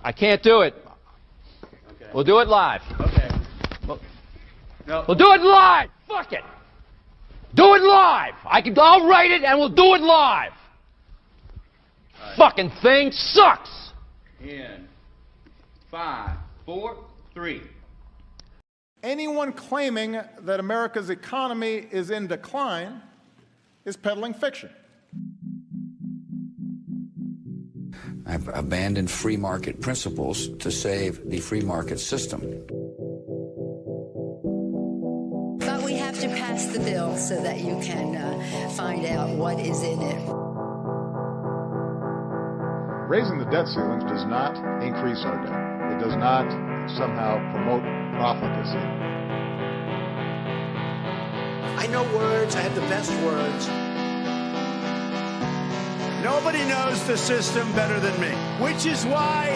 I can't do it. Okay. We'll do it live. Okay. No. We'll do it live. Fuck it. Do it live. I'll write it and we'll do it live. Right. Fucking thing sucks. In 5, 4, 3. Anyone claiming that America's economy is in decline is peddling fiction. I've abandoned free market principles to save the free market system. But we have to pass the bill so that you can find out what is in it. Raising the debt ceilings does not increase our debt. It does not somehow promote profligacy. I know words. I have the best words. Nobody knows the system better than me, which is why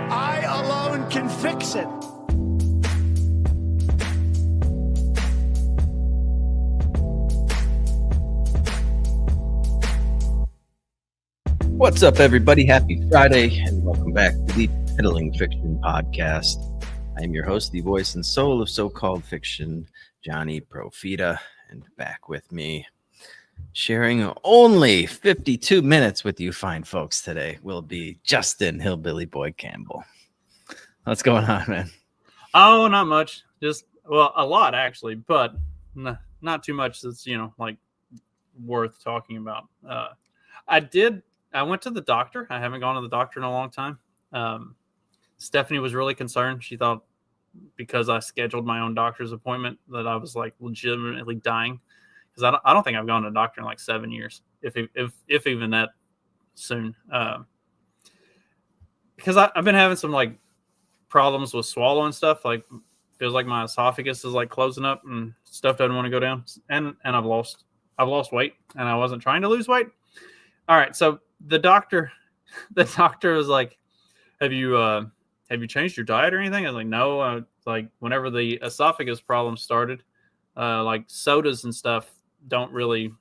I alone can fix it. What's up, everybody? Happy Friday, and welcome back to the Peddling Fiction Podcast. I am your host, the voice and soul of so-called fiction, Johnny Profita, and back with me, sharing only 52 minutes with you fine folks today, will be Justin Hillbilly Boy Campbell. What's going on, man? Oh, not much. Just, well, a lot, actually, but not too much that's, like, worth talking about. I went to the doctor. I haven't gone to the doctor in a long time. Stephanie was really concerned. She thought because I scheduled my own doctor's appointment that I was like legitimately dying. Because I don't think I've gone to a doctor in like 7 years, if even that soon. Because I've been having some like problems with swallowing stuff. Like feels like my esophagus is like closing up and stuff doesn't want to go down. And I've lost weight and I wasn't trying to lose weight. All right, so the doctor was like, have you changed your diet or anything? I was like, no. Like whenever the esophagus problem started, like sodas and stuff don't really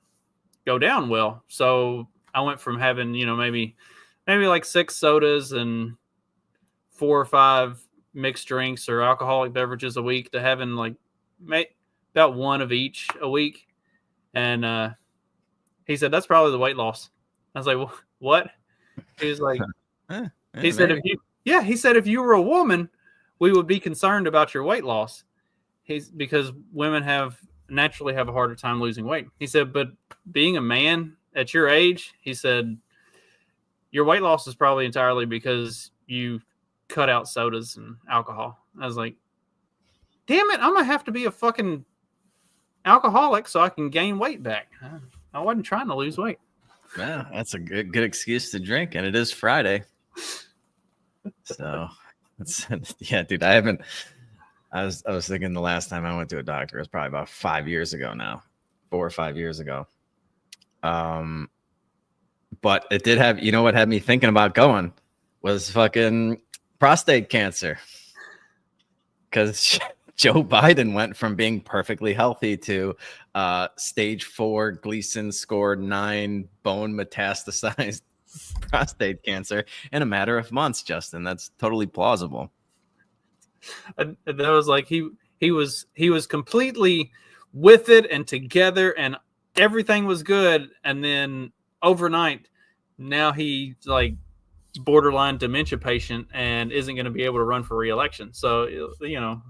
go down well. So I went from having, maybe like 6 sodas and 4 or 5 mixed drinks or alcoholic beverages a week to having like about 1 of each a week. And he said, that's probably the weight loss. I was like, what? He was like, he said, if you were a woman, we would be concerned about your weight loss. Because women naturally have a harder time losing weight. He said, but being a man at your age, he said, your weight loss is probably entirely because you cut out sodas and alcohol. I was like, damn it, I'm going to have to be a fucking alcoholic so I can gain weight back. I wasn't trying to lose weight. Well, that's a good excuse to drink, and it is Friday. So, yeah, dude, I was thinking the last time I went to a doctor was probably about 5 years ago now, 4 or 5 years ago. But it did have, what had me thinking about going was fucking prostate cancer. Because Joe Biden went from being perfectly healthy to stage 4 Gleason scored 9 bone metastasized prostate cancer in a matter of months, Justin. That's totally plausible. And that was like he was completely with it and together and everything was good. And then overnight, now he's like borderline dementia patient and isn't going to be able to run for re-election. So,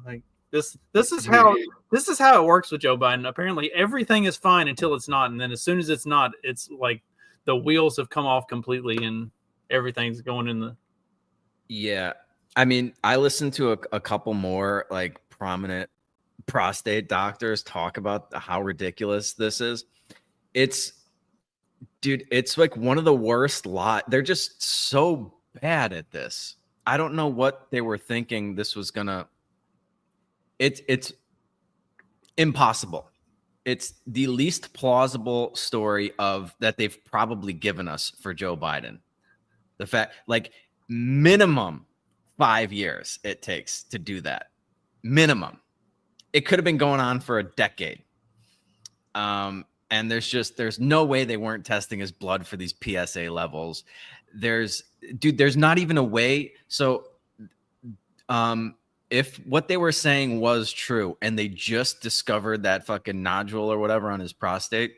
like this is how it works with Joe Biden. Apparently everything is fine until it's not. And then as soon as it's not, it's like the wheels have come off completely and everything's going in the. Yeah. I mean, I listened to a couple more like prominent prostate doctors talk about how ridiculous this is. It's like one of the worst They're just so bad at this. I don't know what they were thinking this was gonna. It's impossible. It's the least plausible story of that they've probably given us for Joe Biden. The fact, like, minimum 5 years it takes to do that. Minimum. It could have been going on for a decade. And there's no way they weren't testing his blood for these PSA levels. there's not even a way. So, if what they were saying was true and they just discovered that fucking nodule or whatever on his prostate,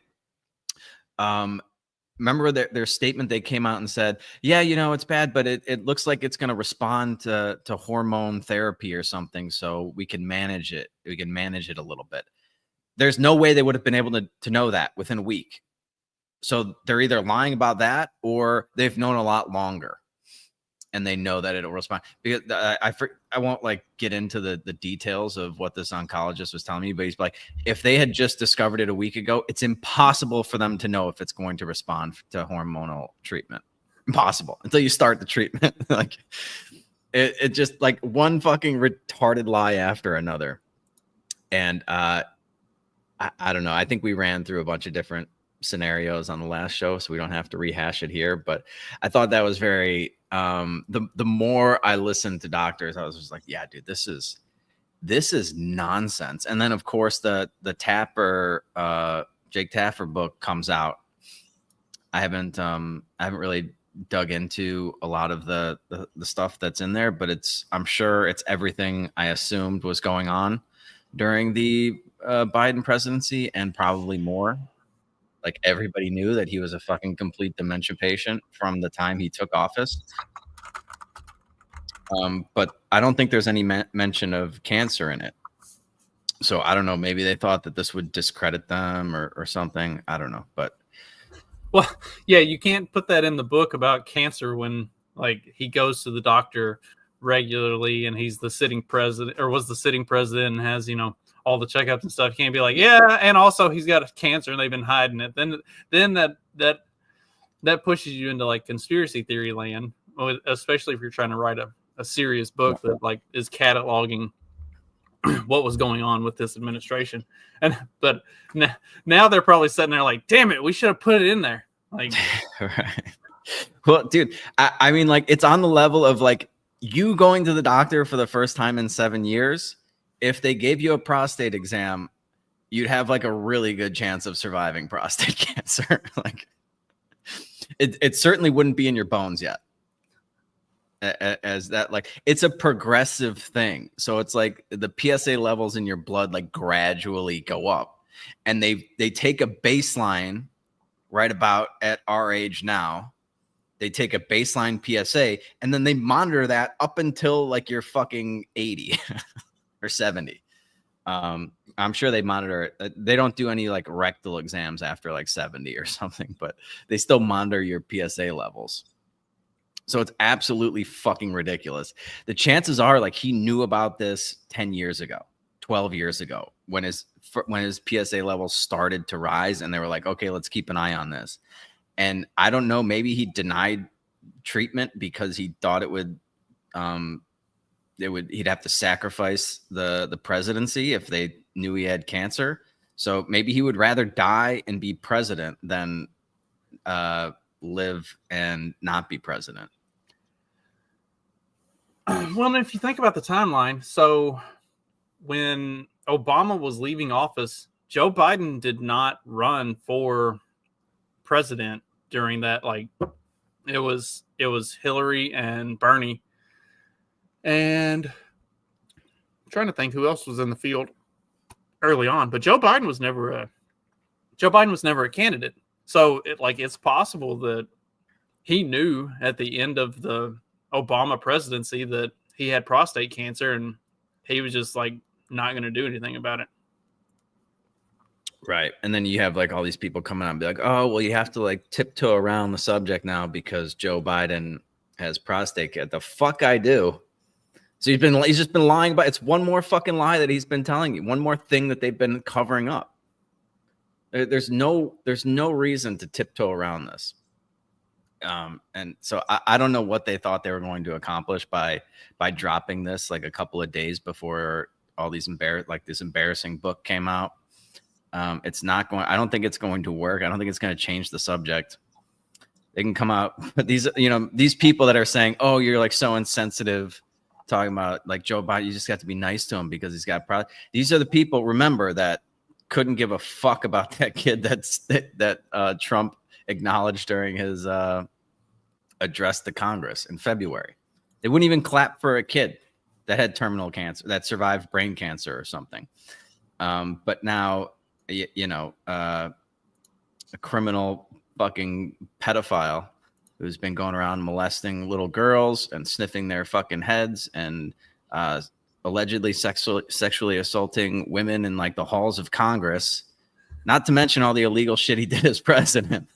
remember their statement, they came out and said, yeah, it's bad, but it looks like it's going to respond to hormone therapy or something. So we can manage it. We can manage it a little bit. There's no way they would have been able to know that within a week. So they're either lying about that or they've known a lot longer. And they know that it'll respond. Because I won't like get into the details of what this oncologist was telling me, but he's like, if they had just discovered it a week ago, it's impossible for them to know if it's going to respond to hormonal treatment. Impossible until you start the treatment. Like it just like one fucking retarded lie after another. And I don't know. I think we ran through a bunch of different scenarios on the last show, so we don't have to rehash it here. But I thought that was very the more I listened to doctors, I was just like, yeah, dude, this is nonsense. And then of course the Tapper Jake Tapper book comes out. I haven't really dug into a lot of the stuff that's in there, but I'm sure it's everything I assumed was going on during the Biden presidency and probably more. Like everybody knew that he was a fucking complete dementia patient from the time he took office. But I don't think there's any mention of cancer in it. So I don't know. Maybe they thought that this would discredit them or something. I don't know. But well, yeah, you can't put that in the book about cancer when like he goes to the doctor regularly and he's the sitting president or was the sitting president and has, all the checkups and stuff. You can't be like, yeah, and also he's got a cancer and they've been hiding it. Then that pushes you into like conspiracy theory land, especially if you're trying to write a serious book that like is cataloging what was going on with this administration. But now they're probably sitting there like, damn it, we should have put it in there. Like, right. Well, dude, I mean, like it's on the level of like you going to the doctor for the first time in 7 years. If they gave you a prostate exam, you'd have like a really good chance of surviving prostate cancer. Like it certainly wouldn't be in your bones yet. As that, like, it's a progressive thing. So it's like the PSA levels in your blood like gradually go up, and they take a baseline right about at our age now. They take a baseline PSA and then they monitor that up until like you're fucking 80 or 70. I'm sure they monitor it. They don't do any like rectal exams after like 70 or something, but they still monitor your PSA levels. So it's absolutely fucking ridiculous. The chances are like he knew about this 10 years ago, 12 years ago, when his PSA levels started to rise and they were like, okay, let's keep an eye on this. And I don't know, maybe he denied treatment because he thought he'd have to sacrifice the presidency if they knew he had cancer. So maybe he would rather die and be president than live and not be president. Well, if you think about the timeline, so when Obama was leaving office, Joe Biden did not run for president during that. Like it was Hillary and Bernie. And I'm trying to think who else was in the field early on, but Joe Biden was never a candidate. So it's possible that he knew at the end of the Obama presidency that he had prostate cancer and he was just like not going to do anything about it. Right. And then you have like all these people coming out and be like, oh, well, you have to like tiptoe around the subject now because Joe Biden has prostate cancer. The fuck I do. So he's just been lying about. It's one more fucking lie that he's been telling you. One more thing that they've been covering up. There's no reason to tiptoe around this. And so I don't know what they thought they were going to accomplish by dropping this like a couple of days before all these this embarrassing book came out. It's not going. I don't think it's going to work. I don't think it's going to change the subject. They can come out, but these people that are saying, "Oh, you're like so insensitive," talking about like Joe Biden. You just got to be nice to him because he's got problems. These are the people. Remember that couldn't give a fuck about that kid that Trump acknowledged during his addressed the Congress in February. They wouldn't even clap for a kid that had terminal cancer, that survived brain cancer or something. But now, a criminal fucking pedophile who's been going around molesting little girls and sniffing their fucking heads and allegedly sexually assaulting women in like the halls of Congress, not to mention all the illegal shit he did as president.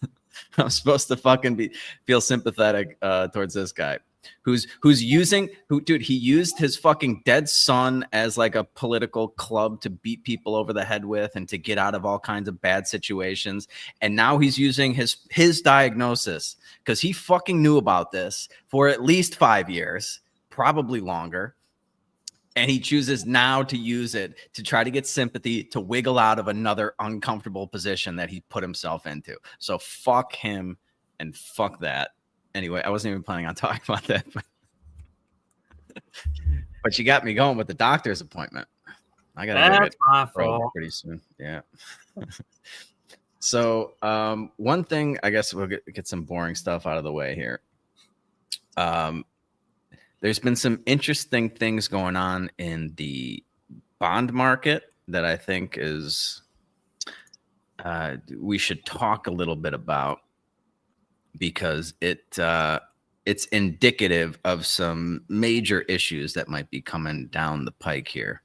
I'm supposed to fucking feel sympathetic towards this guy he used his fucking dead son as like a political club to beat people over the head with and to get out of all kinds of bad situations. And now he's using his diagnosis, because he fucking knew about this for at least 5 years, probably longer. And he chooses now to use it to try to get sympathy, to wiggle out of another uncomfortable position that he put himself into. So fuck him and fuck that. Anyway, I wasn't even planning on talking about that. But you got me going with the doctor's appointment. I got to That's my fault. pretty soon. Yeah. So one thing, I guess we'll get some boring stuff out of the way here. There's been some interesting things going on in the bond market that I think is we should talk a little bit about, because it's indicative of some major issues that might be coming down the pike here.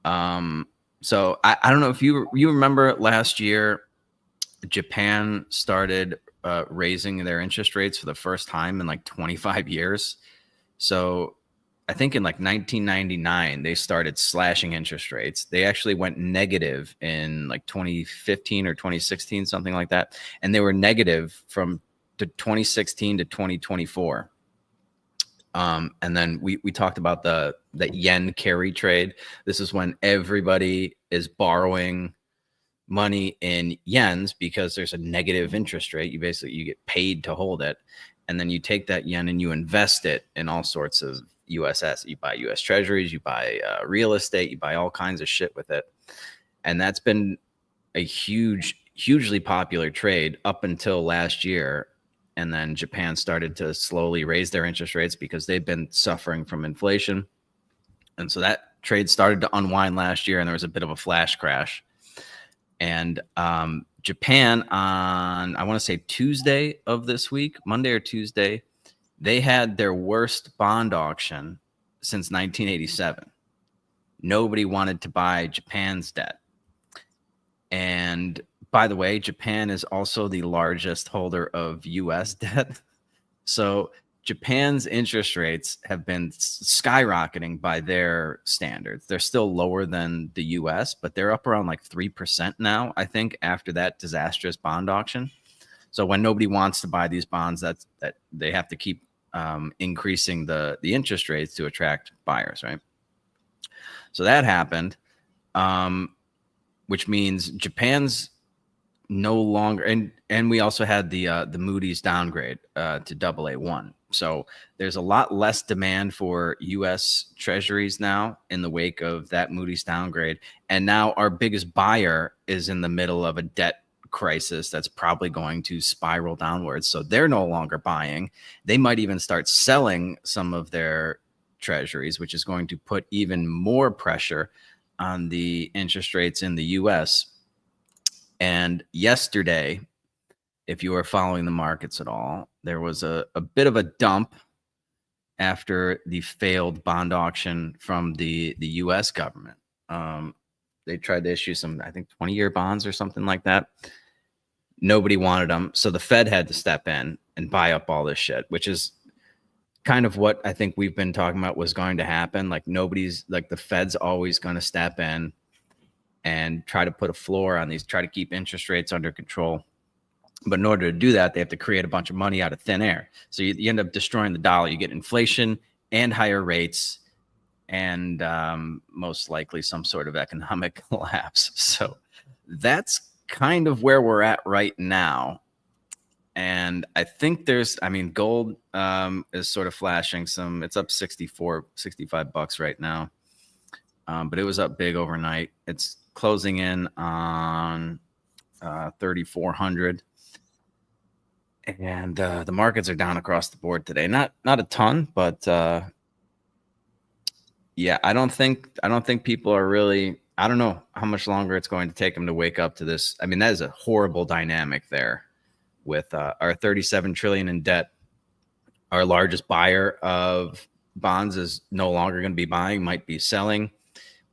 So I don't know if you remember last year, Japan started raising their interest rates for the first time in like 25 years. So I think in like 1999, they started slashing interest rates. They actually went negative in like 2015 or 2016, something like that. And they were negative from 2016 to 2024. And then we talked about the yen carry trade. This is when everybody is borrowing money in yens because there's a negative interest rate. You get paid to hold it. And then you take that yen and you invest it in all sorts of USS. You buy US treasuries, you buy real estate, you buy all kinds of shit with it. And that's been a hugely popular trade up until last year. And then Japan started to slowly raise their interest rates because they've been suffering from inflation. And so that trade started to unwind last year, and there was a bit of a flash crash. And Japan on, I want to say Tuesday of this week, Monday or Tuesday, they had their worst bond auction since 1987. Nobody wanted to buy Japan's debt. And by the way, Japan is also the largest holder of US debt. So Japan's interest rates have been skyrocketing by their standards. They're still lower than the US, but they're up around like 3% now, I think, after that disastrous bond auction. So when nobody wants to buy these bonds, that they have to keep increasing the interest rates to attract buyers, right? So that happened, which means Japan's no longer, and we also had the Moody's downgrade to AA1. So there's a lot less demand for U.S. treasuries now in the wake of that Moody's downgrade. And now our biggest buyer is in the middle of a debt crisis that's probably going to spiral downwards. So they're no longer buying. They might even start selling some of their treasuries, which is going to put even more pressure on the interest rates in the U.S. And yesterday, if you were following the markets at all, there was a bit of a dump after the failed bond auction from the U.S. government. They tried to issue some, I think, 20-year bonds or something like that. Nobody wanted them. So the Fed had to step in and buy up all this shit, which is kind of what I think we've been talking about was going to happen. Like the Fed's always going to step in and try to put a floor on these, try to keep interest rates under control. But in order to do that, they have to create a bunch of money out of thin air. So you end up destroying the dollar. You get inflation and higher rates and most likely some sort of economic collapse. So that's kind of where we're at right now. And I think gold is sort of flashing some, it's up $65 right now. But it was up big overnight. It's closing in on 3,400. And the markets are down across the board today. Not a ton, but yeah, I don't think people are really. I don't know how much longer it's going to take them to wake up to this. I mean, that is a horrible dynamic there with our 37 trillion in debt. Our largest buyer of bonds is no longer going to be buying, might be selling.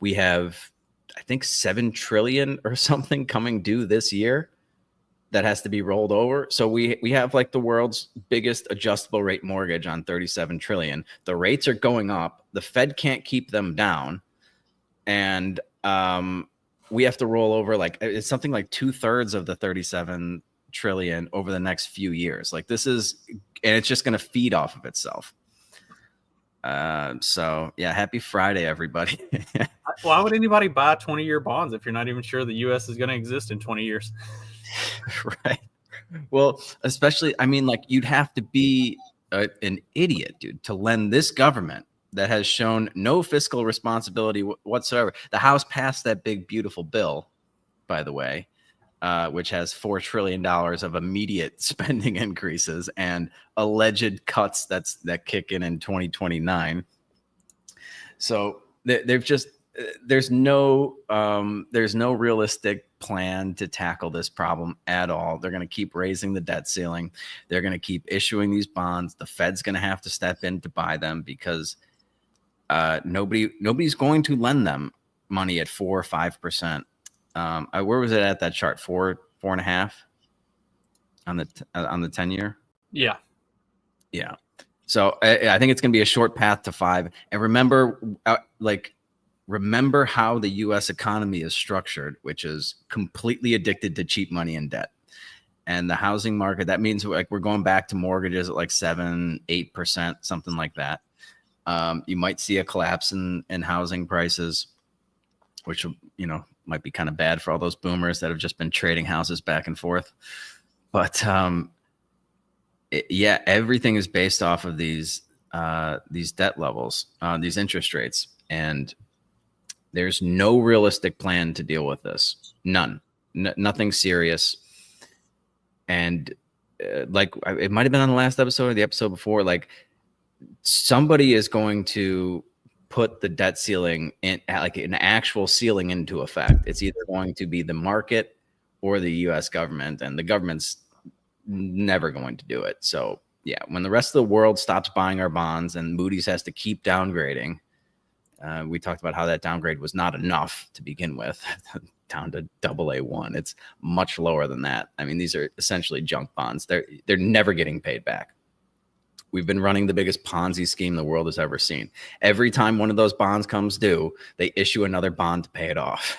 We have, I think, 7 trillion or something coming due this year that has to be rolled over. So we have like the world's biggest adjustable rate mortgage on 37 trillion. The rates are going up. The Fed can't keep them down. And we have to roll over like it's something like 2/3 of the 37 trillion over the next few years. Like this is, and it's just going to feed off of itself. So yeah, happy Friday, everybody. Why would anybody buy 20-year bonds if you're not even sure the U.S. is going to exist in 20 years? Right. Well, especially, I mean, like you'd have to be an idiot, dude, to lend this government that has shown no fiscal responsibility whatsoever. The House passed that big, beautiful bill, by the way, which has $4 trillion of immediate spending increases and alleged cuts that kick in 2029. So they've just there's no realistic plan to tackle this problem at all. They're going to keep raising the debt ceiling. They're going to keep issuing these bonds. The Fed's going to have to step in to buy them because nobody's going to lend them money at 4 or 5%. Where was it at that chart? 4.5 on the 10-year. Yeah. So I think it's going to be a short path to 5. And remember how the U.S. economy is structured, which is completely addicted to cheap money and debt. And the housing market, that means like we're going back to mortgages at like 7-8%, something like that. You might see a collapse in housing prices, which might be kind of bad for all those boomers that have just been trading houses back and forth. But everything is based off of these debt levels, these interest rates, and there's no realistic plan to deal with this. None, nothing serious. And like it might have been on the last episode or the episode before, like somebody is going to put the debt ceiling in, like an actual ceiling, into effect. It's either going to be the market or the U.S. government, and the government's never going to do it. So yeah, when the rest of the world stops buying our bonds and Moody's has to keep downgrading, we talked about how that downgrade was not enough to begin with, down to AA1. It's much lower than that. I mean, these are essentially junk bonds. They're never getting paid back. We've been running the biggest Ponzi scheme the world has ever seen. Every time one of those bonds comes due, they issue another bond to pay it off.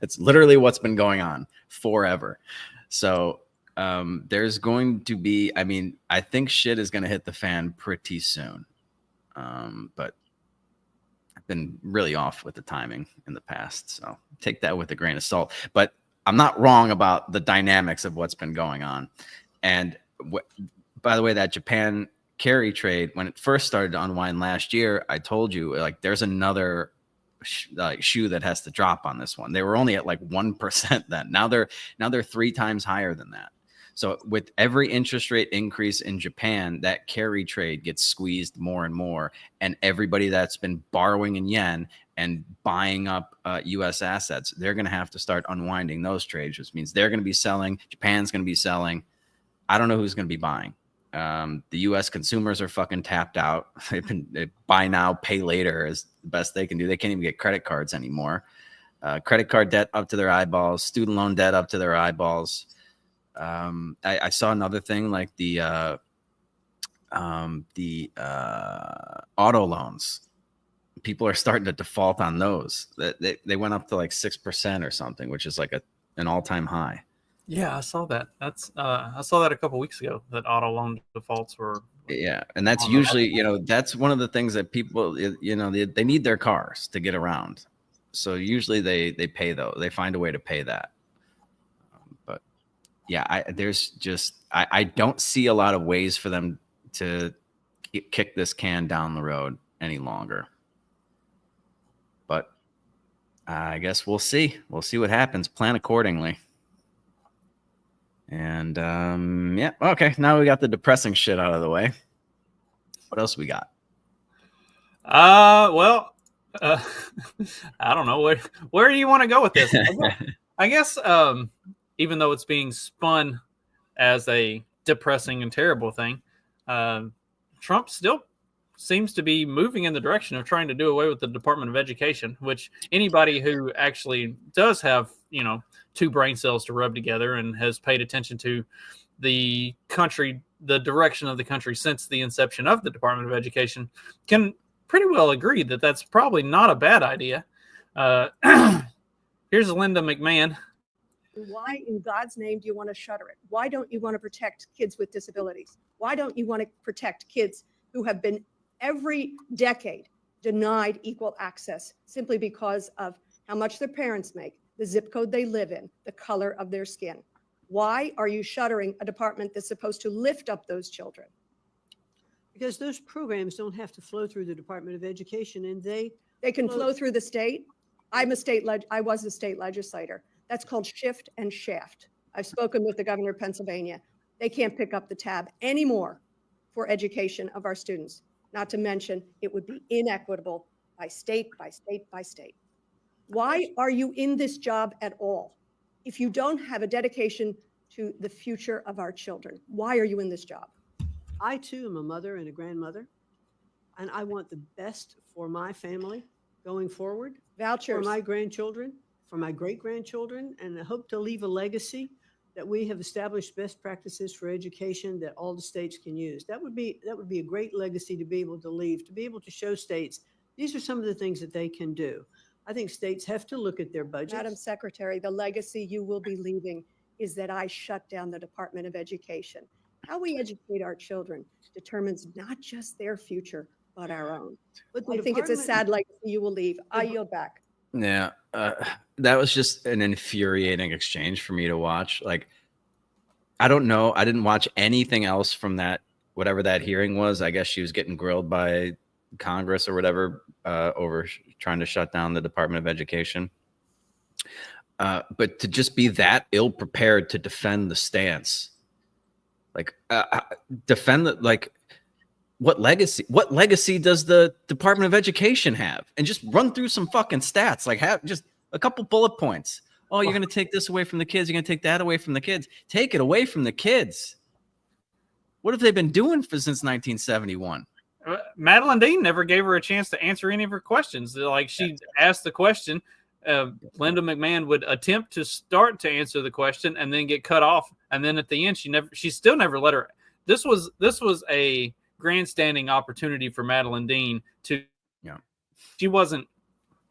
It's literally what's been going on forever. So there's going to be, I mean, I think shit is going to hit the fan pretty soon. But I've been really off with the timing in the past. So take that with a grain of salt. But I'm not wrong about the dynamics of what's been going on. And by the way, that Japan carry trade, when it first started to unwind last year, I told you like there's another shoe that has to drop on this one. They were only at like 1% then. Now they're 3 times higher than that. So with every interest rate increase in Japan, that carry trade gets squeezed more and more. And everybody that's been borrowing in yen and buying up U.S. assets, they're going to have to start unwinding those trades, which means they're going to be selling. Japan's going to be selling. I don't know who's going to be buying. The U.S. consumers are fucking tapped out. They buy now, pay later is the best they can do. They can't even get credit cards anymore. Credit card debt up to their eyeballs. Student loan debt up to their eyeballs. I saw another thing like the auto loans. People are starting to default on those. They went up to like 6% or something, which is like an all-time high. Yeah, I saw that. I saw that a couple weeks ago, that auto loan defaults were. Yeah, and that's usually, that's one of the things that people, they need their cars to get around. So usually they pay those. They find a way to pay that. But yeah, I don't see a lot of ways for them to kick this can down the road any longer. But I guess we'll see. We'll see what happens. Plan accordingly. And yeah, okay. Now we got the depressing shit out of the way. What else we got? Well, I don't know where do you want to go with this? I guess even though it's being spun as a depressing and terrible thing, Trump still seems to be moving in the direction of trying to do away with the Department of Education, which anybody who actually does have, two brain cells to rub together and has paid attention to the country, the direction of the country since the inception of the Department of Education, can pretty well agree that that's probably not a bad idea. Here's Linda McMahon. Why in God's name do you want to shutter it? Why don't you want to protect kids with disabilities? Why don't you want to protect kids who have been every decade denied equal access simply because of how much their parents make, the zip code they live in, the color of their skin? Why are you shuttering a department that's supposed to lift up those children? Because those programs don't have to flow through the Department of Education, and they can flow through the state. I was a state legislator. That's called shift and shaft. I've spoken with the governor of Pennsylvania. They can't pick up the tab anymore for education of our students. Not to mention, it would be inequitable by state, by state, by state. Why are you in this job at all? If you don't have a dedication to the future of our children, why are you in this job? I too am a mother and a grandmother, and I want the best for my family going forward. Vouchers. For my grandchildren, for my great-grandchildren, and I hope to leave a legacy that we have established best practices for education that all the states can use. That would be a great legacy to be able to leave, to be able to show states these are some of the things that they can do. I think states have to look at their budgets. Madam Secretary, the legacy you will be leaving is that I shut down the Department of Education. How we educate our children determines not just their future, but our own. But I think it's a sad legacy you will leave. I yield back. Yeah, that was just an infuriating exchange for me to watch. Like, I don't know. I didn't watch anything else from that, whatever that hearing was. I guess she was getting grilled by Congress or whatever over trying to shut down the Department of Education. But to just be that ill prepared to defend the stance, like defend the, like, what legacy does the Department of Education have? And just run through some fucking stats, like have just a couple bullet points. Oh, you're going to take this away from the kids. You're going to take that away from the kids. Take it away from the kids. What have they been doing since 1971? Madeline Dean never gave her a chance to answer any of her questions. Like, she asked the question, Linda McMahon would attempt to start to answer the question and then get cut off. And then at the end, she still never let her. This was a grandstanding opportunity for Madeline Dean to. Yeah. She wasn't.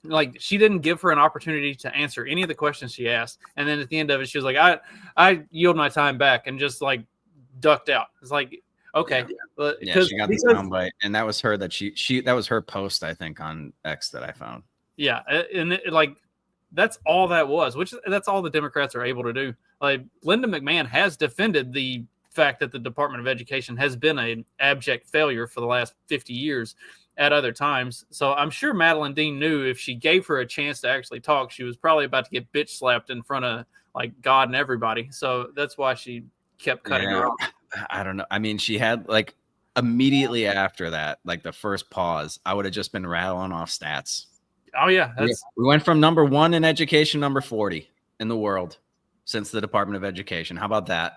Like, she didn't give her an opportunity to answer any of the questions she asked. And then at the end of it, she was like, I yield my time back, and just like ducked out. It's like, okay. Yeah, she got the soundbite, and that was her that that was her post, I think, on X that I found. Yeah. And that's all that was, that's all the Democrats are able to do. Like, Linda McMahon has defended the fact that the Department of Education has been an abject failure for the last 50 years at other times. So I'm sure Madeline Dean knew if she gave her a chance to actually talk, she was probably about to get bitch slapped in front of like God and everybody. So that's why she kept cutting her off. I don't know. I mean, she had like immediately after that, like the first pause, I would have just been rattling off stats. Oh yeah. We went from number 1 in education, number 40 in the world since the Department of Education. How about that?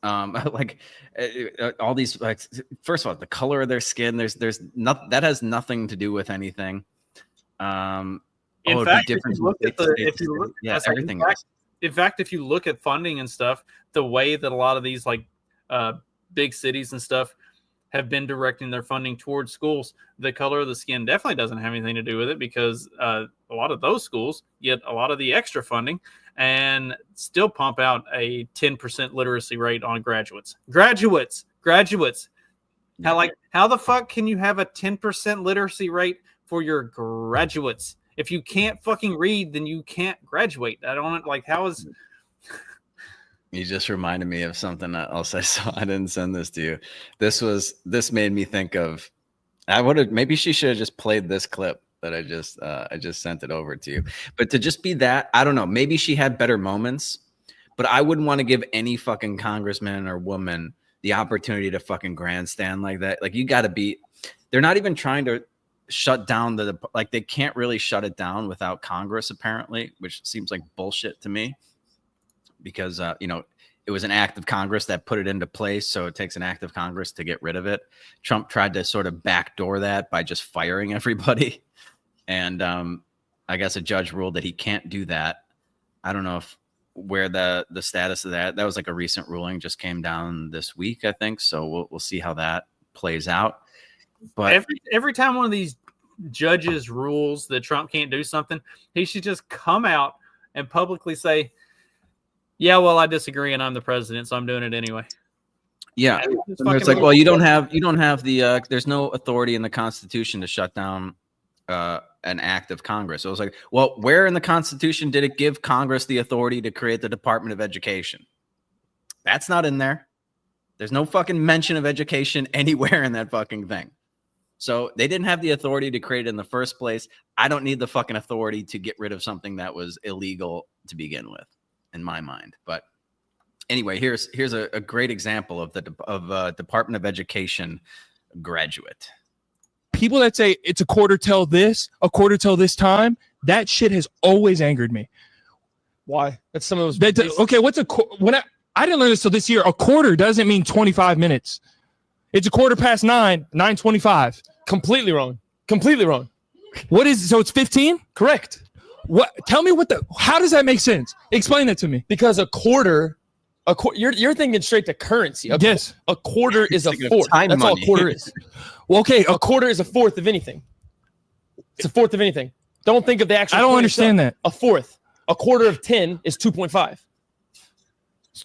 Like all these, like, first of all, the color of their skin, there's not, that has nothing to do with anything. In fact, if you look at funding and stuff, the way that a lot of these like big cities and stuff have been directing their funding towards schools, the color of the skin definitely doesn't have anything to do with it, because a lot of those schools get a lot of the extra funding and still pump out a 10% literacy rate on graduates. How the fuck can you have a 10% literacy rate for your graduates? If you can't fucking read, then you can't graduate. I don't like, how is. You just reminded me of something else I saw. I didn't send this to you. This made me think of, maybe she should have just played this clip that I just sent it over to you. But to just be that, I don't know, maybe she had better moments, but I wouldn't want to give any fucking congressman or woman the opportunity to fucking grandstand like that. Like, you got to be, they're not even trying to shut down like, they can't really shut it down without Congress, apparently, which seems like bullshit to me, because, you know, it was an act of Congress that put it into place. So it takes an act of Congress to get rid of it. Trump tried to sort of backdoor that by just firing everybody. And I guess a judge ruled that he can't do that. I don't know where the status of that was, like a recent ruling, just came down this week, I think. So we'll see how that plays out. But every time one of these judges rules that Trump can't do something, he should just come out and publicly say, yeah, well, I disagree and I'm the president, so I'm doing it anyway. Yeah. And it's like, well, you don't have the there's no authority in the Constitution to shut down an act of Congress. So it was like, well, where in the Constitution did it give Congress the authority to create the Department of Education? That's not in there. There's no fucking mention of education anywhere in that fucking thing. So they didn't have the authority to create it in the first place. I don't need the fucking authority to get rid of something that was illegal to begin with, in my mind. But anyway, here's a great example of the Department of Education graduate. People that say it's a quarter till this time, that shit has always angered me. Why? That's some of those. Okay, what's I didn't learn this till this year. A quarter doesn't mean 25 minutes. It's a 9:09, 9:25. Completely wrong. Completely wrong. What is so? It's 15. Correct. What? Tell me how does that make sense? Explain that to me. Because a quarter, you're thinking straight to currency. Yes. A quarter is a fourth. That's all a quarter is. Well, okay. A quarter is a fourth of anything. It's a fourth of anything. Don't think of the actual. I don't understand that. A fourth. A quarter of 10 is 2.5.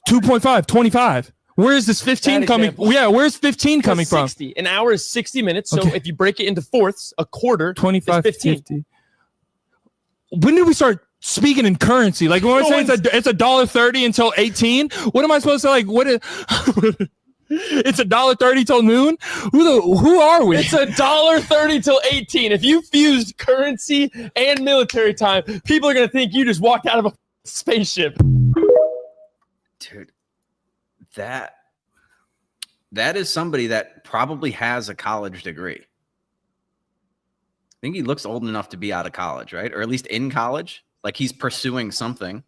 2.5, 25. Where is this 15 coming? Yeah, where's 15 coming 60. From? An hour is 60 minutes. So if you break it into fourths, a quarter 25, is 15. 50. When did we start speaking in currency? Like when I say it's $1.30 until 18, what am I supposed to like? What is it's $1.30 till noon? Who are we? It's $1.30 till 18. If you fused currency and military time, people are gonna think you just walked out of a spaceship. Dude, that is somebody that probably has a college degree. I think he looks old enough to be out of college, right? Or at least in college. Like he's pursuing something.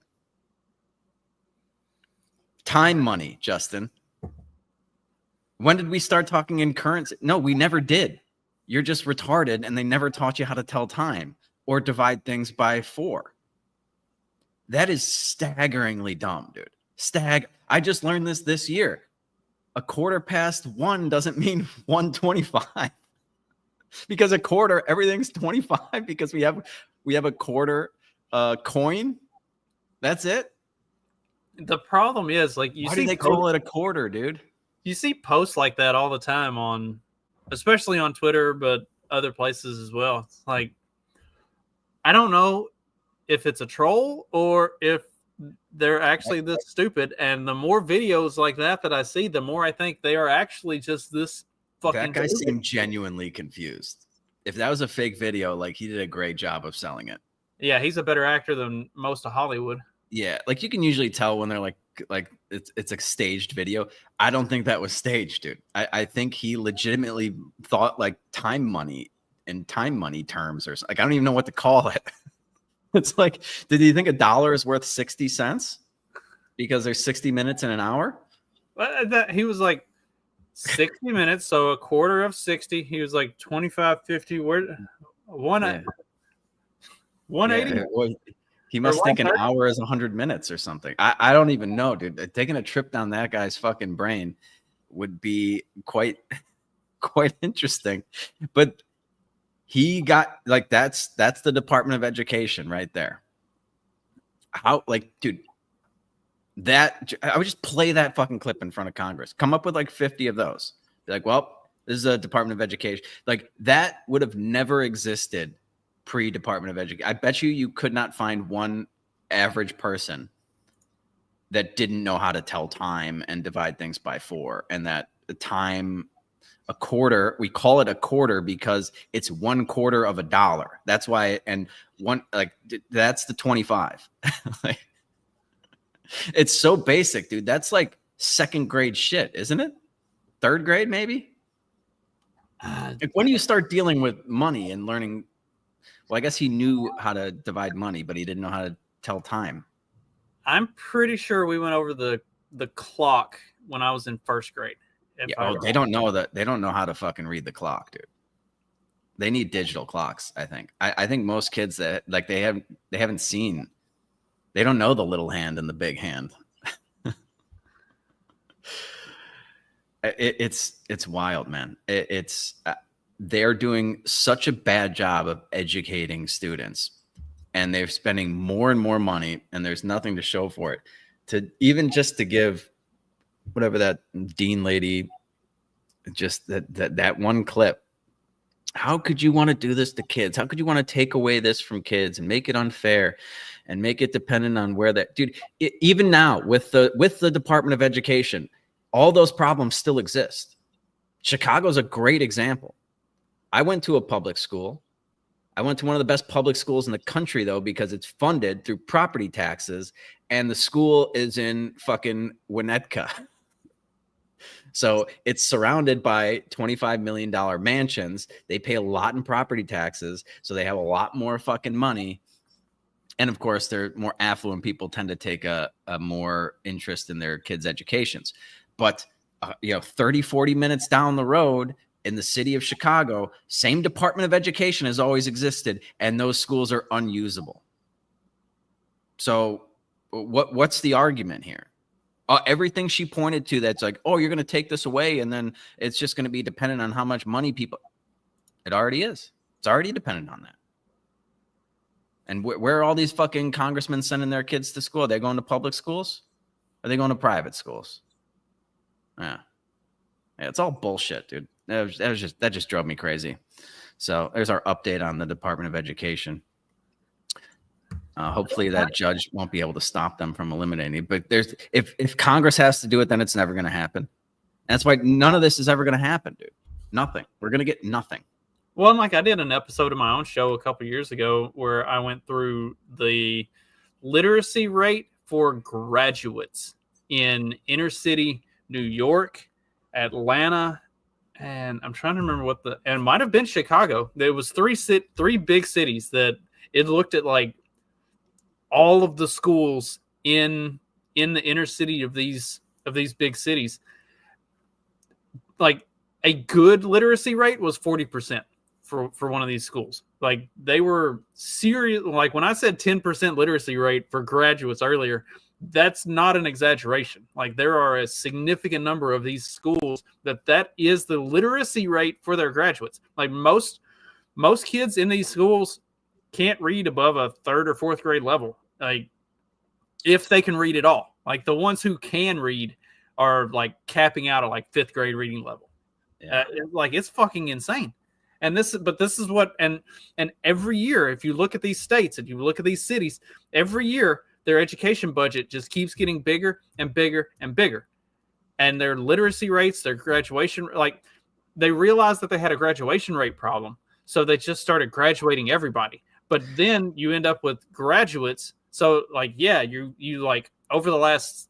Time money, Justin. When did we start talking in currency? No, we never did. You're just retarded and they never taught you how to tell time or divide things by 4. That is staggeringly dumb, dude. I just learned this year. A 1:15 doesn't mean 1:25. Because a quarter, everything's 25 because we have a quarter coin. That's it. The problem is, like, why do they call it a quarter, dude? You see posts like that all the time especially on Twitter, but other places as well. It's like, I don't know if it's a troll or if they're actually this stupid. And the more videos like that I see, the more I think they are actually just this fucking. That guy seemed genuinely confused. If that was a fake video, like he did a great job of selling it. Yeah, he's a better actor than most of Hollywood. Yeah, like you can usually tell when they're like it's a staged video. I don't think that was staged, dude. I think he legitimately thought like time money in time money terms or like I don't even know what to call it. It's like, did you think $1 is worth 60 cents because there's 60 minutes in an hour? He was like 60 minutes, so a quarter of 60. He was like 25, 50. Where 180? Yeah, well, he must think an hour is 100 minutes or something. I don't even know, dude. Taking a trip down that guy's fucking brain would be quite interesting. But he got like that's the Department of Education right there. How like, dude, that I would just play that fucking clip in front of Congress. Come up with like 50 of those. Be like, well, this is a Department of Education. Like that would have never existed pre-Department of Education. I bet you could not find one average person that didn't know how to tell time and divide things by 4, and that the time. A quarter, we call it a quarter because it's 1/4 of $1. That's why, and one like that's the 25. Like, It's so basic, dude. That's like second grade shit, isn't it? Third grade, maybe? Like, when do you start dealing with money and learning? Well, I guess he knew how to divide money, but he didn't know how to tell time. I'm pretty sure we went over the clock when I was in first grade. Yeah, they don't know that. They don't know how to fucking read the clock, dude. They need digital clocks, I think. I think most kids that like they haven't seen, they don't know the little hand and the big hand. It's wild, man. They're doing such a bad job of educating students, and they're spending more and more money, and there's nothing to show for it. To even just to give whatever that dean lady, just that one clip. How could you want to do this to kids? How could you want to take away this from kids and make it unfair and make it dependent on where that dude? Even now with the Department of Education, all those problems still exist. Chicago's a great example. I went to a public school. I went to one of the best public schools in the country, though, because it's funded through property taxes, and the school is in fucking Winnetka. So it's surrounded by $25 million mansions. They pay a lot in property taxes, so they have a lot more fucking money. And of course, they're more affluent people tend to take a more interest in their kids' educations. But 30, 40 minutes down the road in the city of Chicago, same Department of Education has always existed, and those schools are unusable. So what's the argument here? Everything she pointed to that's like, oh, you're going to take this away and then it's just going to be dependent on how much money people. It already is. It's already dependent on that. And where are all these fucking congressmen sending their kids to school? Are they going to public schools? Are they going to private schools? Yeah, it's all bullshit, dude. That just drove me crazy. So there's our update on the Department of Education. Hopefully that judge won't be able to stop them from eliminating. But if Congress has to do it, then it's never going to happen. And that's why none of this is ever going to happen, dude. Nothing. We're going to get nothing. Well, and like I did an episode of my own show a couple years ago where I went through the literacy rate for graduates in inner city New York, Atlanta, and I'm trying to remember and it might have been Chicago. There was three big cities that it looked at, like all of the schools in the inner city of these big cities. Like a good literacy rate was 40% for one of these schools. Like they were serious. Like when I said 10% literacy rate for graduates earlier, that's not an exaggeration. Like there are a significant number of these schools that is the literacy rate for their graduates. Like most kids in these schools can't read above a third or fourth grade level. Like if they can read at all, like the ones who can read are like capping out at like fifth grade reading level. Yeah. Like it's fucking insane. And this is what, and every year, if you look at these states and you look at these cities, every year their education budget just keeps getting bigger and bigger and bigger. And their literacy rates, their graduation, like they realized that they had a graduation rate problem. So they just started graduating everybody. But then you end up with graduates. So like, yeah, you like over the last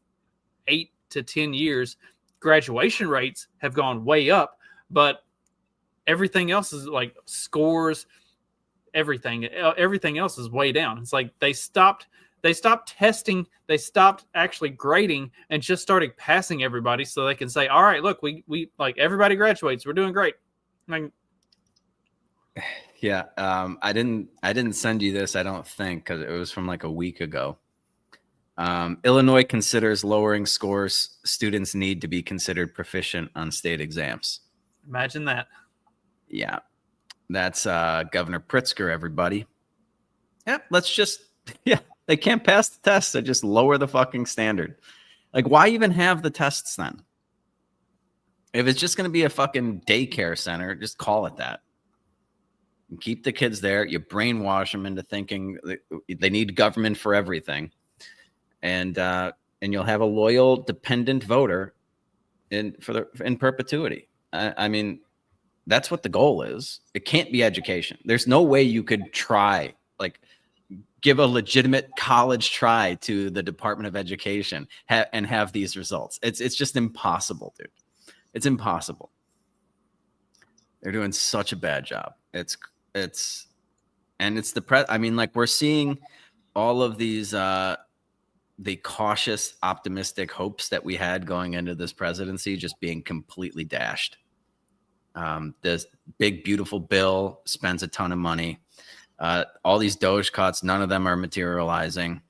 8 to 10 years, graduation rates have gone way up, but everything else is like scores, everything else is way down. It's like they stopped testing, they stopped actually grading and just started passing everybody so they can say, all right, look, we like everybody graduates, we're doing great. Like, yeah, I didn't send you this, I don't think, because it was from like a week ago. Illinois considers lowering scores students need to be considered proficient on state exams. Imagine that. Yeah, that's Governor Pritzker, everybody. Yeah, they can't pass the test. They just lower the fucking standard. Like, why even have the tests then? If it's just going to be a fucking daycare center, just call it that. And keep the kids there. You brainwash them into thinking they need government for everything. And you'll have a loyal, dependent voter in perpetuity. I mean, that's what the goal is. It can't be education. There's no way you could try, like, give a legitimate college try to the Department of Education and have these results. It's just impossible, dude. It's impossible. They're doing such a bad job. It's the I mean, like, we're seeing all of these the cautious, optimistic hopes that we had going into this presidency just being completely dashed. This big, beautiful bill spends a ton of money. All these Doge cuts, none of them are materializing.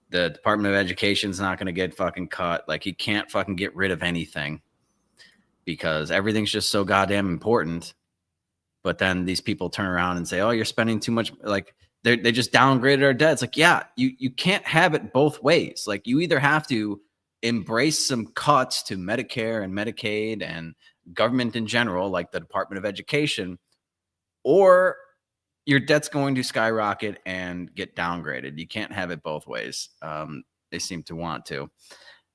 The Department of Education is not going to get fucking cut. Like, he can't fucking get rid of anything because everything's just so goddamn important. But then these people turn around and say, oh, you're spending too much. Like, they just downgraded our debt. It's like, yeah, you can't have it both ways. Like, you either have to embrace some cuts to Medicare and Medicaid and government in general, like the Department of Education, or your debt's going to skyrocket and get downgraded. You can't have it both ways. They seem to want to.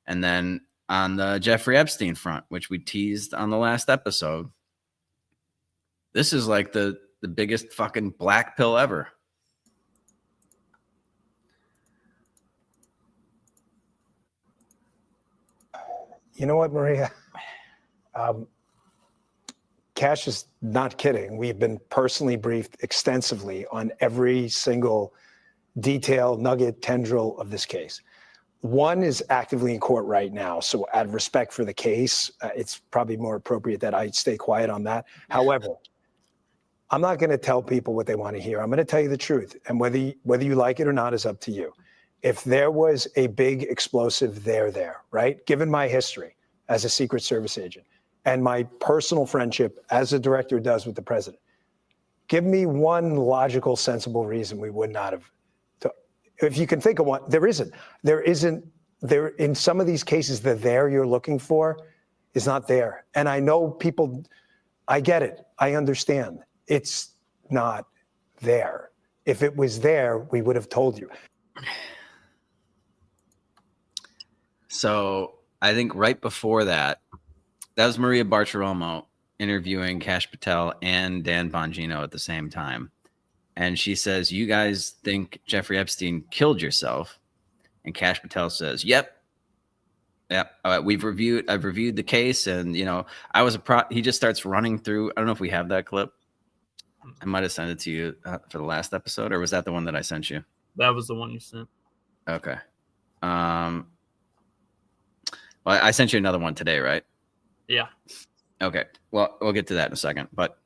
And then on the Jeffrey Epstein front, which we teased on the last episode, this is like the biggest fucking black pill ever. You know what, Maria? Cash is not kidding. We've been personally briefed extensively on every single detail, nugget, tendril of this case. One is actively in court right now. So out of respect for the case, it's probably more appropriate that I stay quiet on that. However, I'm not going to tell people what they want to hear. I'm going to tell you the truth. And whether you like it or not is up to you. If there was a big explosive there, right? Given my history as a Secret Service agent and my personal friendship as a director does with the president, give me one logical, sensible reason we would not have. If you can think of one, there isn't. In some of these cases, the there you're looking for is not there. And I know people, I get it. I understand. It's not there. If it was there, we would have told you. So I think right before that was Maria Bartiromo interviewing Kash Patel and Dan Bongino at the same time. And she says, you guys think Jeffrey Epstein killed yourself? And Kash Patel says, yep. I've reviewed the case. And, you know, he just starts running through. I don't know if we have that clip. I might have sent it to you for the last episode, or was that the one that I sent you? That was the one you sent. Okay. Well, I sent you another one today, right? Yeah. Okay. Well, we'll get to that in a second. But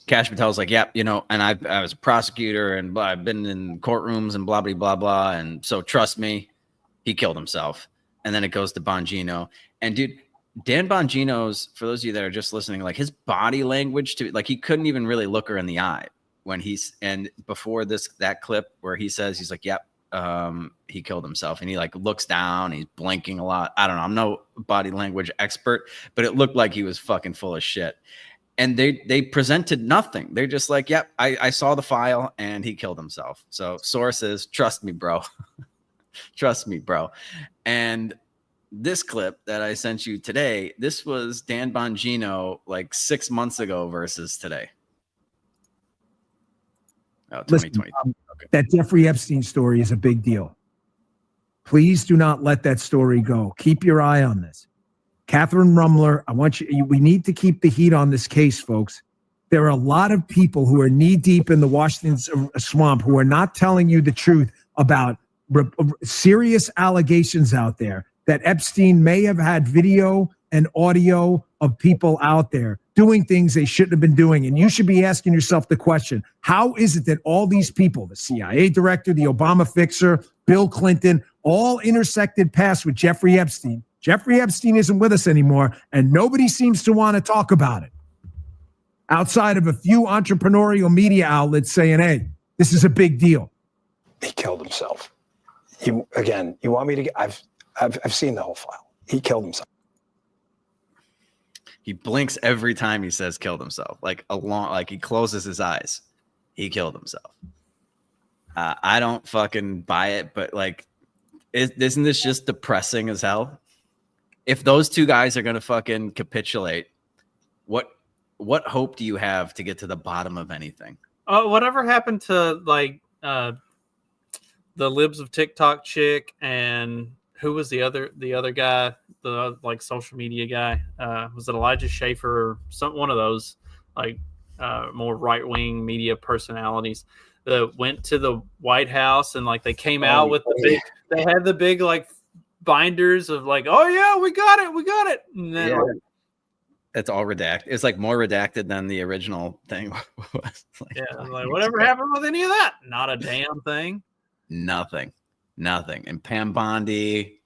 Kash Patel's like, yeah, you know, and I was a prosecutor and I've been in courtrooms and blah, blah, blah, blah. And so trust me, he killed himself. And then it goes to Bongino. And dude, Dan Bongino's, for those of you that are just listening, like his body language like he couldn't even really look her in the eye when and before that clip where he says, he's like, yep. He killed himself, and he like looks down, he's blinking a lot. I don't know, I'm no body language expert, but it looked like he was fucking full of shit. And they presented nothing. They're just like, yep, I saw the file and he killed himself. So sources, trust me, bro. Trust me, bro. And this clip that I sent you today, this was Dan Bongino like 6 months ago versus today. Oh, 2020. Okay. That Jeffrey Epstein story is a big deal. Please do not let that story go. Keep your eye on this. Catherine Rumler, we need to keep the heat on this case, folks. There are a lot of people who are knee deep in the Washington swamp who are not telling you the truth about serious allegations out there that Epstein may have had video and audio of people out there doing things they shouldn't have been doing. And you should be asking yourself the question, how is it that all these people, the CIA director, the Obama fixer, Bill Clinton, all intersected paths with Jeffrey Epstein? Jeffrey Epstein isn't with us anymore, and nobody seems to want to talk about it. Outside of a few entrepreneurial media outlets saying, hey, this is a big deal. He killed himself. You want me to I've seen the whole file. He killed himself. He blinks every time he says killed himself, like he closes his eyes. He killed himself. I don't fucking buy it, but like, isn't this just depressing as hell? If those two guys are going to fucking capitulate, what hope do you have to get to the bottom of anything? Whatever happened to like the Libs of TikTok chick, and who was the other guy, the like social media guy? Was it Elijah Schaefer or one of those like more right wing media personalities that went to the White House and like they came out with they had the big like binders of like, oh yeah, we got it, and then yeah. It's all redacted. It's like more redacted than the original thing was. Like whatever happened with any of that? Not a damn thing. Nothing. And Pam Bondi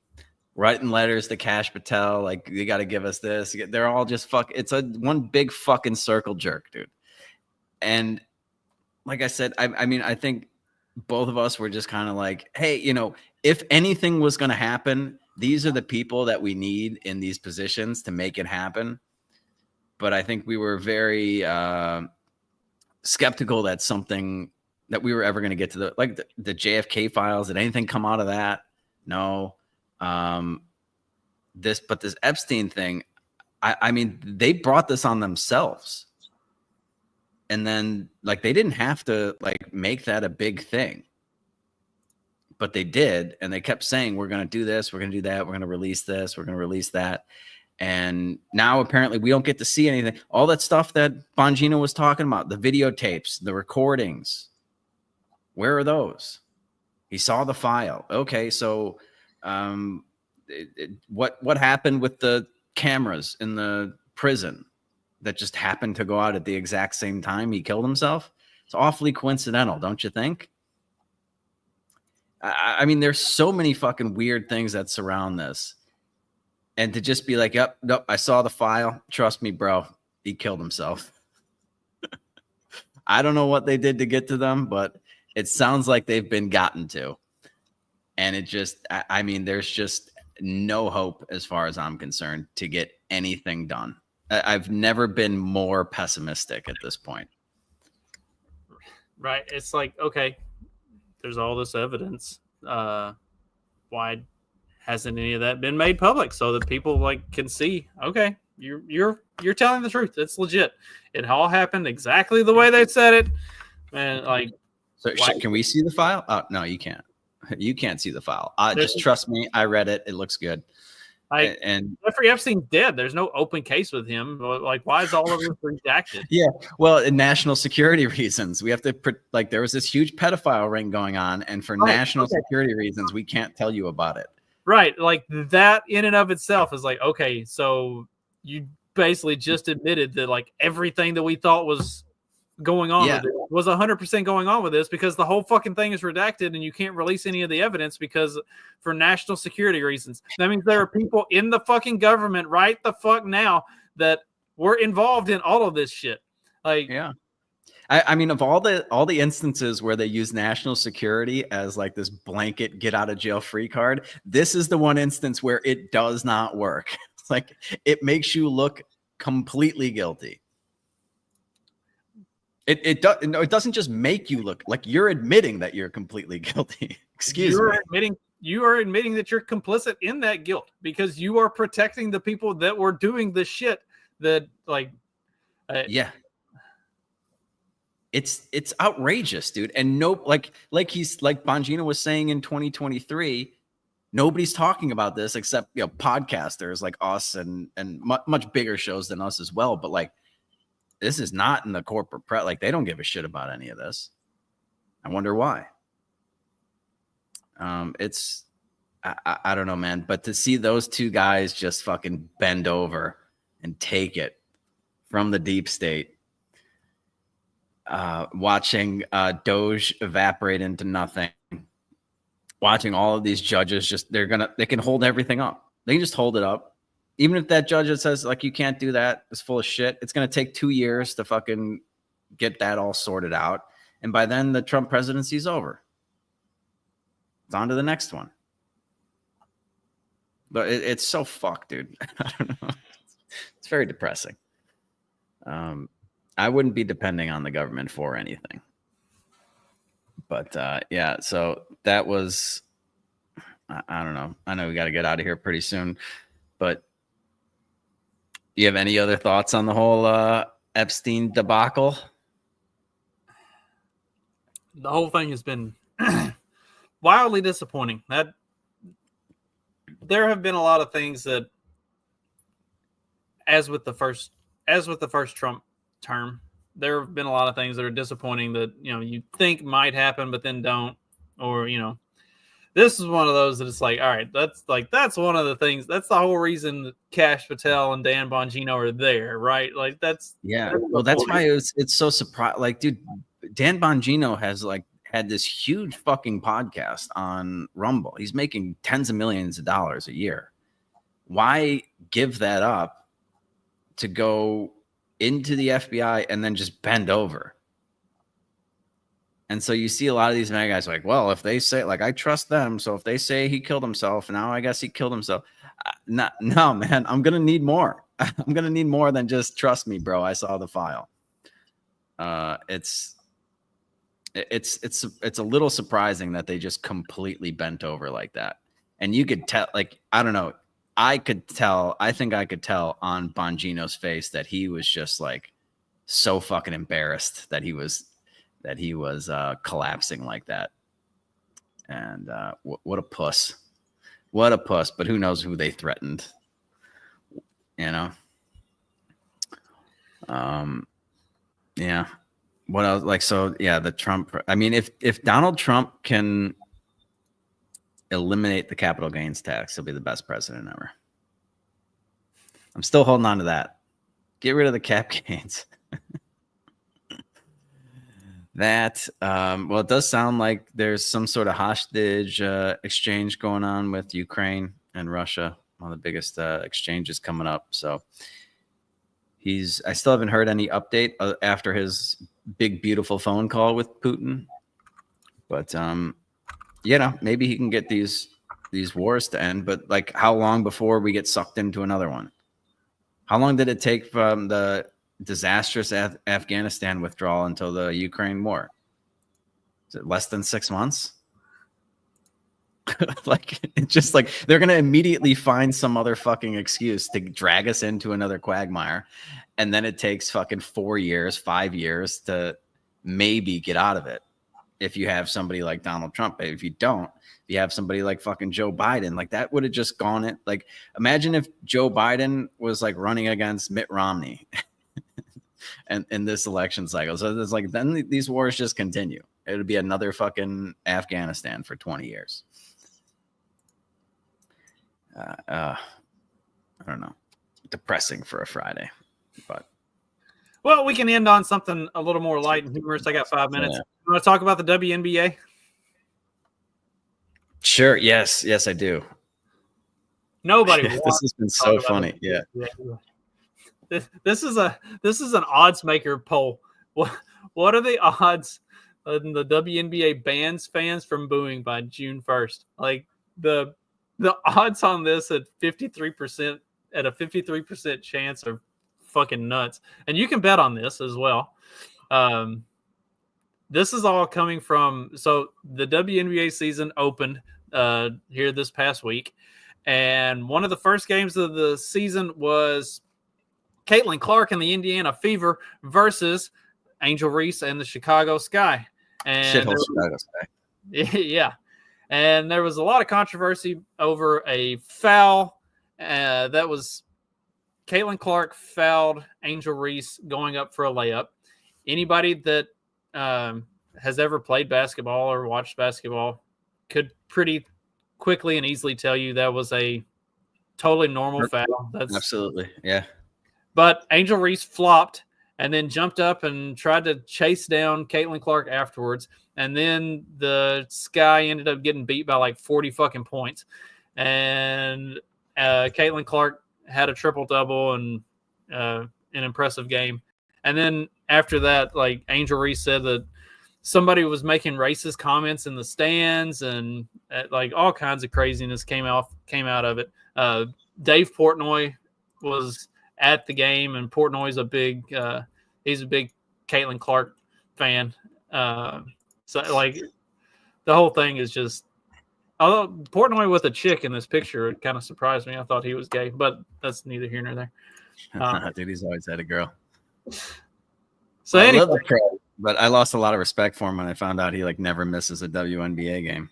writing letters to Kash Patel, like, you got to give us this. They're all just it's a one big fucking circle jerk, dude. And like I said, I mean, I think both of us were just kind of like, hey, you know, if anything was going to happen, these are the people that we need in these positions to make it happen. But I think we were very skeptical that we were ever going to get to the JFK files. Did anything come out of that? No. This Epstein thing, I mean, they brought this on themselves. And then like, they didn't have to like make that a big thing, but they did. And they kept saying, we're going to do this. We're going to do that. We're going to release this. We're going to release that. And now apparently we don't get to see anything. All that stuff that Bongino was talking about, the videotapes, the recordings, where are those? He saw the file. Okay, so what happened with the cameras in the prison that just happened to go out at the exact same time he killed himself? It's awfully coincidental, don't you think? I mean, there's so many fucking weird things that surround this. And to just be like, yep, nope, I saw the file. Trust me, bro. He killed himself. I don't know what they did to get to them, but it sounds like they've been gotten to. And it just, I mean, there's just no hope as far as I'm concerned to get anything done. I've never been more pessimistic at this point. Right. It's like, okay, there's all this evidence. Why hasn't any of that been made public so that people like can see, okay, you're telling the truth. It's legit. It all happened exactly the way they said it. And like, so can we see the file? Oh, no, you can't. You can't see the file. Just trust me. I read it. It looks good. And Jeffrey Epstein's dead. There's no open case with him. Like, why is all of this redacted? Yeah. Well, in national security reasons, we have to like, there was this huge pedophile ring going on. And for national security reasons, we can't tell you about it. Right. Like that in and of itself is like, okay, so you basically just admitted that like everything that we thought was going on with it was 100% going on with this, because the whole fucking thing is redacted and you can't release any of the evidence because for national security reasons. That means there are people in the fucking government right the fuck now that were involved in all of this shit. Like, yeah. I mean, of all the instances where they use national security as like this blanket get out of jail free card, this is the one instance where it does not work. It's like it makes you look completely guilty. It doesn't just make you look like you're admitting that you're completely guilty. Excuse me. You are admitting that you're complicit in that guilt because you are protecting the people that were doing the shit that like. Yeah. It's outrageous, dude. And like Bongino was saying in 2023, nobody's talking about this except, you know, podcasters like us and much bigger shows than us as well. But like, this is not in the corporate press. Like, they don't give a shit about any of this. I wonder why. I don't know, man. But to see those two guys just fucking bend over and take it from the deep state. Watching Doge evaporate into nothing, watching all of these judges just they can hold everything up. They can just hold it up. Even if that judge that says like you can't do that is full of shit, it's gonna take 2 years to fucking get that all sorted out. And by then the Trump presidency is over. It's on to the next one. But it's so fucked, dude. I don't know. It's very depressing. I wouldn't be depending on the government for anything. But yeah, so that was, I don't know. I know we got to get out of here pretty soon. But do you have any other thoughts on the whole Epstein debacle? The whole thing has been wildly disappointing. That there have been a lot of things that, as with the first Trump term, there have been a lot of things that are disappointing that, you know, you think might happen, but then don't, or, you know, this is one of those that it's like, all right, that's one of the things. That's the whole reason that Kash Patel and Dan Bongino are there, right? Like that's well, that's why it's so surprising. Like, dude, Dan Bongino has like had this huge fucking podcast on Rumble. He's making tens of millions of dollars a year. Why give that up to go into the FBI and then just bend over? And so you see a lot of these mad guys like, well, if they say, like, I trust them, so if they say he killed himself, now I guess he killed himself. No, man, I'm gonna need more. I'm gonna need more than just trust me, bro. I saw the file. It's a little surprising that they just completely bent over like that. And you could tell, like, I don't know, I think I could tell on Bongino's face that he was just like so fucking embarrassed that he was collapsing like that. And what a puss. What a puss. But who knows who they threatened, you know? Yeah. What else? Like, so yeah, the Trump, I mean, if Donald Trump can eliminate the capital gains tax, he'll be the best president ever. I'm still holding on to that. Get rid of the cap gains. That well, it does sound like there's some sort of hostage exchange going on with Ukraine and Russia, one of the biggest exchanges coming up. So I still haven't heard any update after his big beautiful phone call with Putin, but you know, maybe he can get these wars to end. But like, how long before we get sucked into another one? How long did it take from the disastrous Afghanistan withdrawal until the Ukraine war? Is it less than 6 months? Like, it's just like they're gonna immediately find some other fucking excuse to drag us into another quagmire, and then it takes fucking 4 years, 5 years to maybe get out of it. If you have somebody like Donald Trump, if you don't, if you have somebody like fucking Joe Biden, like that would have just gone it. Like, imagine if Joe Biden was like running against Mitt Romney and in this election cycle. So it's like, then these wars just continue. It would be another fucking Afghanistan for 20 years. I don't know. Depressing for a Friday, but. Well, we can end on something a little more light and humorous. I got 5 minutes. Yeah. You want to talk about the WNBA? Sure. Yes, I do. Nobody. This has been so funny. Yeah. This is an odds maker poll. What are the odds in the WNBA bans fans from booing by June 1st? Like the odds on this at 53%, at a 53% chance are fucking nuts. And you can bet on this as well. This is all coming from, so the WNBA season opened here this past week, and one of the first games of the season was Caitlin Clark and the Indiana Fever versus Angel Reese and the Chicago Sky. And Shithole Chicago Sky. Yeah. And there was a lot of controversy over a foul that was Caitlin Clark fouled Angel Reese going up for a layup. Anybody that has ever played basketball or watched basketball could pretty quickly and easily tell you that was a totally normal foul. That's absolutely, yeah. But Angel Reese flopped and then jumped up and tried to chase down Caitlin Clark afterwards. And then the Sky ended up getting beat by like 40 fucking points. And Caitlin Clark had a triple-double and an impressive game. And then after that, like, Angel Reese said that somebody was making racist comments in the stands, and like all kinds of craziness came out of it. Dave Portnoy was at the game, and Portnoy's he's a big Caitlin Clark fan. So like the whole thing is just, although Portnoy with a chick in this picture, it kind of surprised me. I thought he was gay, but that's neither here nor there. Dude, he's always had a girl. So I anyway, love the pro, but I lost a lot of respect for him when I found out he like never misses a WNBA game.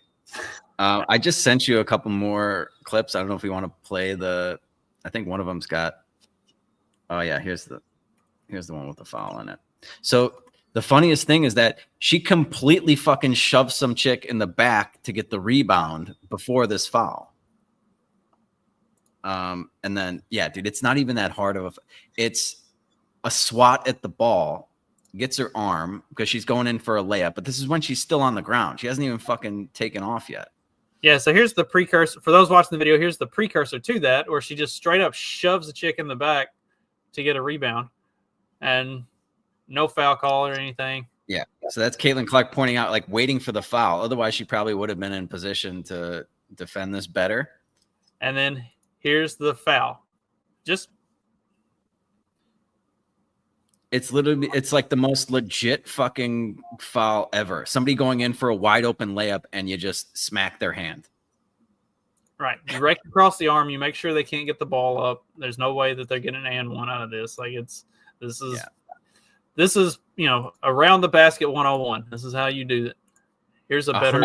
I just sent you a couple more clips. I don't know if we want to play the. I think one of them's got. Oh yeah, here's the one with the foul in it. So the funniest thing is that she completely fucking shoved some chick in the back to get the rebound before this foul. And then yeah, dude, it's not even that hard of a. It's a swat at the ball, gets her arm because she's going in for a layup, but this is when she's still on the ground. She hasn't even fucking taken off yet. Yeah, so here's the precursor. For those watching the video, here's the precursor to that, where she just straight up shoves a chick in the back to get a rebound. And no foul call or anything. Yeah, so that's Caitlin Clark pointing out, like, waiting for the foul. Otherwise, she probably would have been in position to defend this better. And then here's the foul. It's literally, it's like the most legit fucking foul ever. Somebody going in for a wide open layup and you just smack their hand. Right. You rake across the arm. You make sure they can't get the ball up. There's no way that they're getting an and one out of this. Like this is, you know, around the basket 101. This is how you do it. Here's a better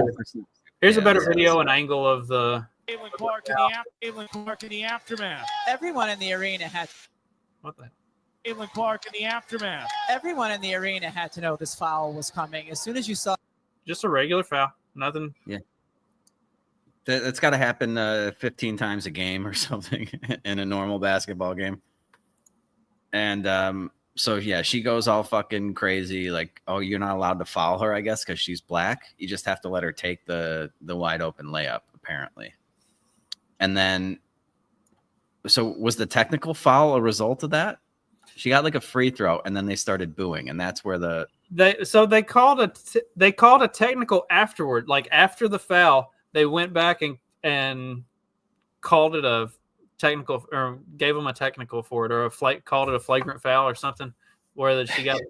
video and angle of the Caitlin Clark in the aftermath. Everyone in the arena had. What the? Caitlin Clark in the aftermath. Everyone in the arena had to know this foul was coming. As soon as you saw. Just a regular foul. Nothing. Yeah. That's got to happen 15 times a game or something in a normal basketball game. And so, yeah, she goes all fucking crazy. Like, oh, you're not allowed to foul her, I guess, because she's black. You just have to let her take the wide open layup, apparently. And then, so was the technical foul a result of that? She got like a free throw, and then they started booing, and that's where they called a technical afterward. Like after the foul, they went back and called it a technical, or gave them a technical for it, or called it a flagrant foul or something. Where that she got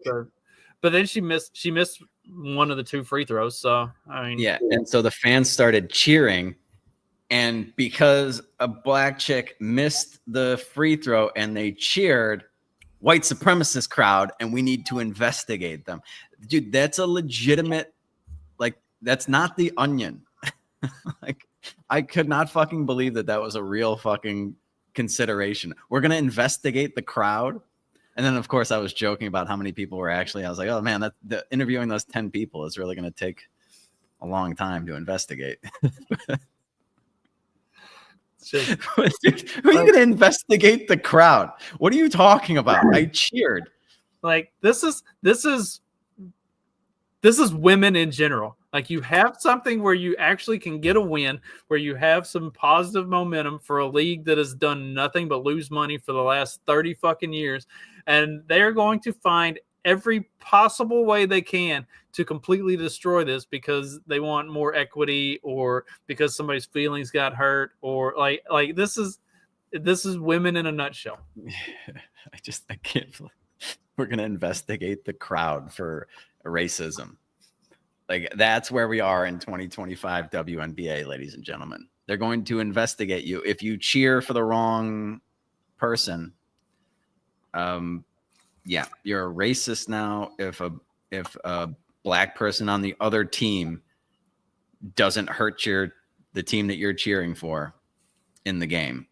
but then she missed one of the two free throws. So I mean, yeah, and so the fans started cheering. And because a black chick missed the free throw and they cheered, white supremacist crowd, and we need to investigate them. Dude, that's a legitimate, like, that's not The Onion. Like, I could not fucking believe that was a real fucking consideration. We're going to investigate the crowd. And then, of course, I was joking about how many people were actually, I was like, oh man, interviewing those 10 people is really going to take a long time to investigate. Who are you going to investigate the crowd? What are you talking about? I cheered. Like this is women in general. Like you have something where you actually can get a win, where you have some positive momentum for a league that has done nothing but lose money for the last 30 fucking years, and they're going to find every possible way they can to completely destroy this because they want more equity, or because somebody's feelings got hurt, or like this is women in a nutshell. I can't. We're going to investigate the crowd for racism. Like that's where we are in 2025 WNBA, ladies and gentlemen. They're going to investigate you if you cheer for the wrong person. Yeah, you're a racist now. If a black person on the other team doesn't hurt the team that you're cheering for in the game,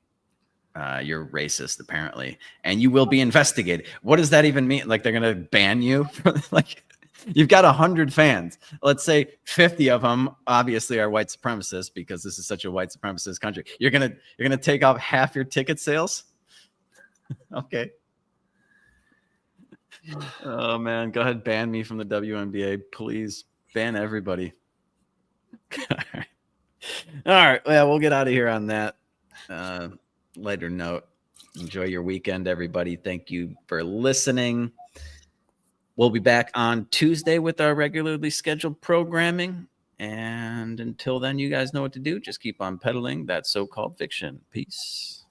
you're racist apparently, and you will be investigated. What does that even mean? Like they're gonna ban you? Like you've got 100 fans. Let's say 50 of them obviously are white supremacists because this is such a white supremacist country. You're gonna take off half your ticket sales. Okay. Oh man, go ahead, ban me from the WNBA, please. Ban everybody. All right. Well, we'll get out of here on that lighter note. Enjoy your weekend, everybody. Thank you for listening. We'll be back on Tuesday with our regularly scheduled programming. And until then, you guys know what to do. Just keep on peddling that so-called fiction. Peace.